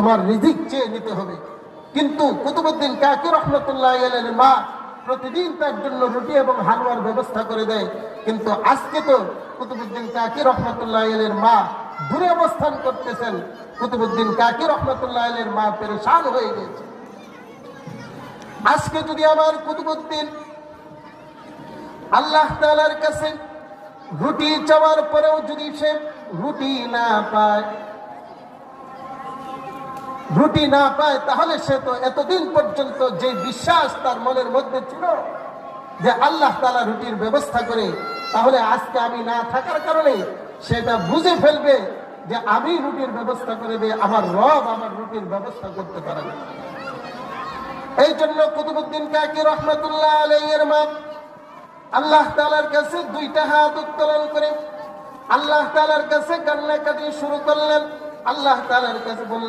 তোমার রিজিক চেয়ে নিতে হবে। কিন্তু কুতুবউদ্দিন কাকি রহমতুল্লাহ আলাইহির মা প্রতিদিন তার জন্য রুটি এবং হালুয়ার ব্যবস্থা করে দেয়। কিন্তু আজকে তো কুতুবউদ্দিন কাকি রহমতুল্লাহ আলাইহির মা দূরে অবস্থান করতেছেন, কুতুবউদ্দিন কাকি রহমতুল্লাহ আলাইহির মা পেরেশান হয়ে গেছে। আজকে যদি আমার কুতুবউদ্দিন আল্লাহ তাআলার কাছে রুটি চাওয়ার পরেও যদি সে রুটি না পায় তাহলে সে তো এতদিন পর্যন্ত যে বিশ্বাস তার মনের মধ্যে ছিল যে আল্লাহ তাআলা রুটির ব্যবস্থা করে, তাহলে আজকে আমি না থাকার কারণে সেটা বুঝে ফেলবে যে আমি রুটির ব্যবস্থা করে দিই, আমার রব আমার রুটির ব্যবস্থা করতে পারে না। এই জন্য কুতুবউদ্দিন কাকি রহমতুল্লাহ আলাইহির মা আল্লাহ তাআলার কাছে দুইটা হাত উত্তোলন করে আল্লাহ তাআলার কাছে কান্নাকাটি শুরু করলেন। আল্লাহ তাআলার কাছে বললেন,